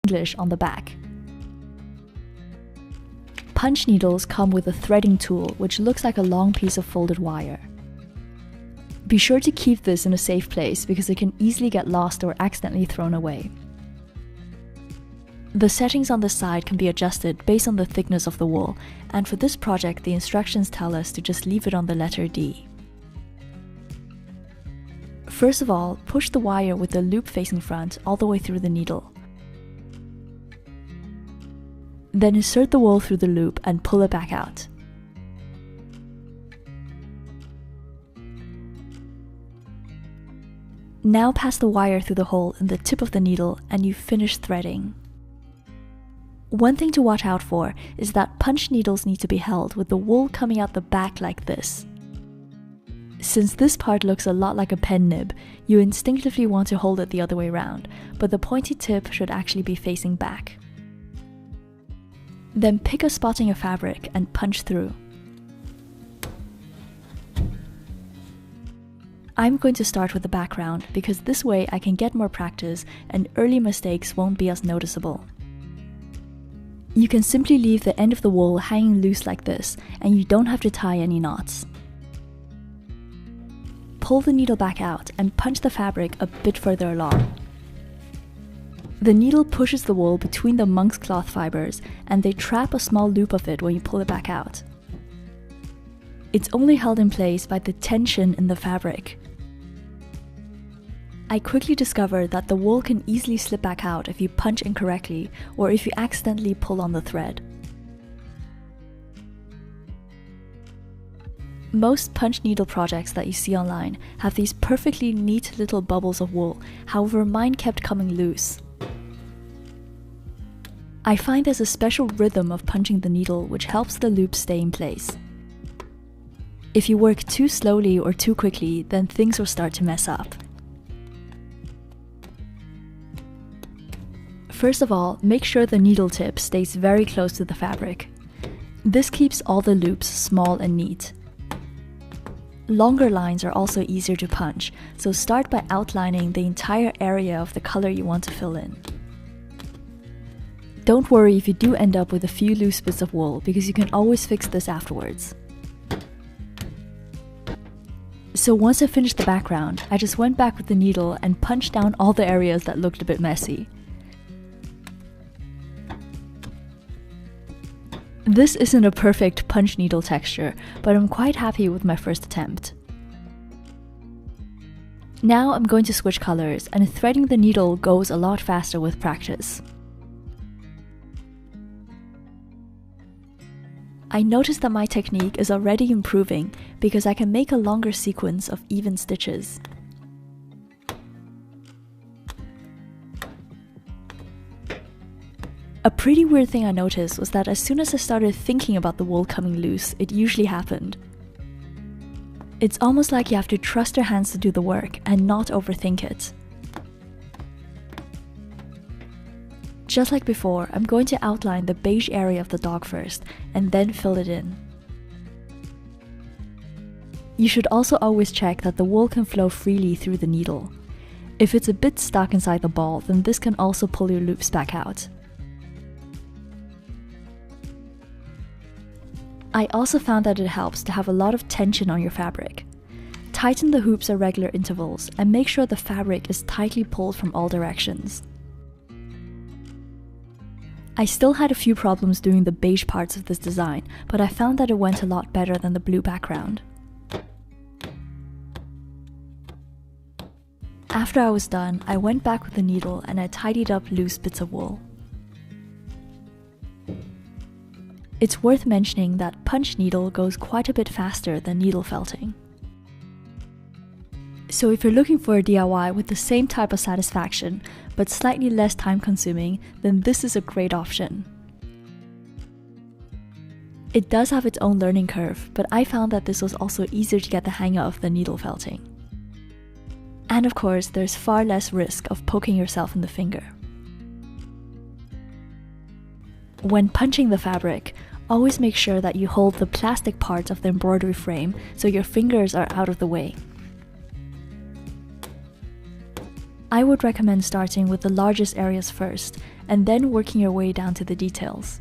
English on the back. Punch needles come with a threading tool which looks like a long piece of folded wire. Be sure to keep this in a safe place because it can easily get lost or accidentally thrown away. The settings on the side can be adjusted based on the thickness of the wool, and for this project the instructions tell us to just leave it on the letter D. First of all, push the wire with the loop facing front all the way through the needle. Then insert the wool through the loop and pull it back out. Now pass the wire through the hole in the tip of the needle and you've finished threading. One thing to watch out for is that punch needles need to be held with the wool coming out the back like this. Since this part looks a lot like a pen nib, you instinctively want to hold it the other way around, but the pointy tip should actually be facing back. Then pick a spotting of fabric and punch through. I'm going to start with the background because this way I can get more practice and early mistakes won't be as noticeable. You can simply leave the end of the wool hanging loose like this and you don't have to tie any knots. Pull the needle back out and punch the fabric a bit further along. The needle pushes the wool between the monk's cloth fibers and they trap a small loop of it when you pull it back out. It's only held in place by the tension in the fabric. I quickly discovered that the wool can easily slip back out if you punch incorrectly or if you accidentally pull on the thread. Most punch needle projects that you see online have these perfectly neat little bubbles of wool, however mine kept coming loose. I find there's a special rhythm of punching the needle which helps the loop stay in place. If you work too slowly or too quickly, then things will start to mess up. First of all, make sure the needle tip stays very close to the fabric. This keeps all the loops small and neat. Longer lines are also easier to punch, so start by outlining the entire area of the color you want to fill in. Don't worry if you do end up with a few loose bits of wool, because you can always fix this afterwards. So once I finished the background, I just went back with the needle and punched down all the areas that looked a bit messy. This isn't a perfect punch needle texture, but I'm quite happy with my first attempt. Now I'm going to switch colors, and threading the needle goes a lot faster with practice. I noticed that my technique is already improving because I can make a longer sequence of even stitches. A pretty weird thing I noticed was that as soon as I started thinking about the wool coming loose, it usually happened. It's almost like you have to trust your hands to do the work and not overthink it. Just like before, I'm going to outline the beige area of the dog first, and then fill it in. You should also always check that the wool can flow freely through the needle. If it's a bit stuck inside the ball, then this can also pull your loops back out. I also found that it helps to have a lot of tension on your fabric. Tighten the hoops at regular intervals, and make sure the fabric is tightly pulled from all directions. I still had a few problems doing the beige parts of this design, but I found that it went a lot better than the blue background. After I was done, I went back with the needle and I tidied up loose bits of wool. It's worth mentioning that punch needle goes quite a bit faster than needle felting. So if you're looking for a DIY with the same type of satisfaction, but slightly less time consuming, then this is a great option. It does have its own learning curve, but I found that this was also easier to get the hang of than needle felting. And of course, there's far less risk of poking yourself in the finger. When punching the fabric, always make sure that you hold the plastic part of the embroidery frame so your fingers are out of the way. I would recommend starting with the largest areas first, and then working your way down to the details.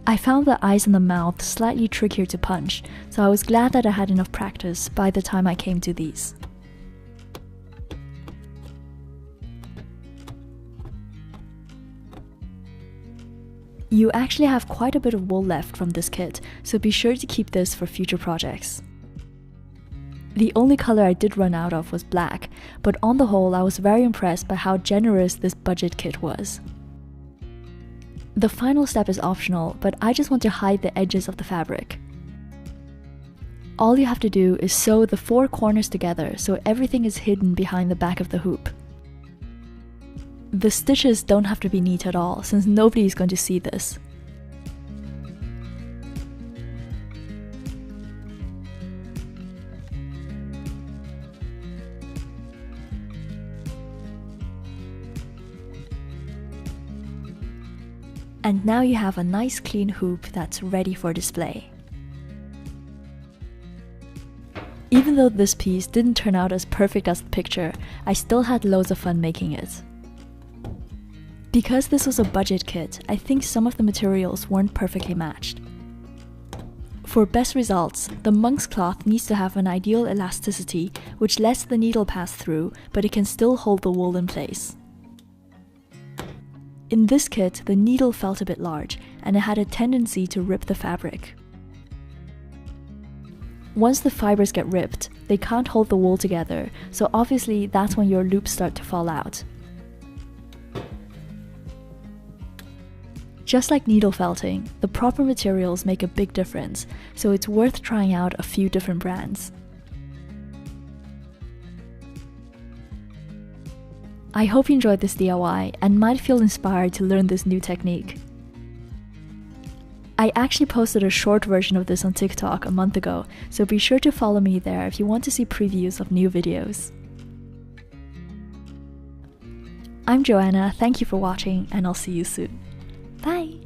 I found the eyes and the mouth slightly trickier to punch, so I was glad that I had enough practice by the time I came to these. You actually have quite a bit of wool left from this kit, so be sure to keep this for future projects. The only color I did run out of was black, but on the whole I was very impressed by how generous this budget kit was. The final step is optional, but I just want to hide the edges of the fabric. All you have to do is sew the 4 corners together so everything is hidden behind the back of the hoop. The stitches don't have to be neat at all, since nobody is going to see this. And now you have a nice clean hoop that's ready for display. Even though this piece didn't turn out as perfect as the picture, I still had loads of fun making it. Because this was a budget kit, I think some of the materials weren't perfectly matched. For best results, the monk's cloth needs to have an ideal elasticity which lets the needle pass through, but it can still hold the wool in place. In this kit, the needle felt a bit large, and it had a tendency to rip the fabric. Once the fibers get ripped, they can't hold the wool together, so obviously that's when your loops start to fall out. Just like needle felting, the proper materials make a big difference, so it's worth trying out a few different brands. I hope you enjoyed this DIY and might feel inspired to learn this new technique. I actually posted a short version of this on TikTok a month ago, so be sure to follow me there if you want to see previews of new videos. I'm Joanna, thank you for watching, and I'll see you soon. Bye!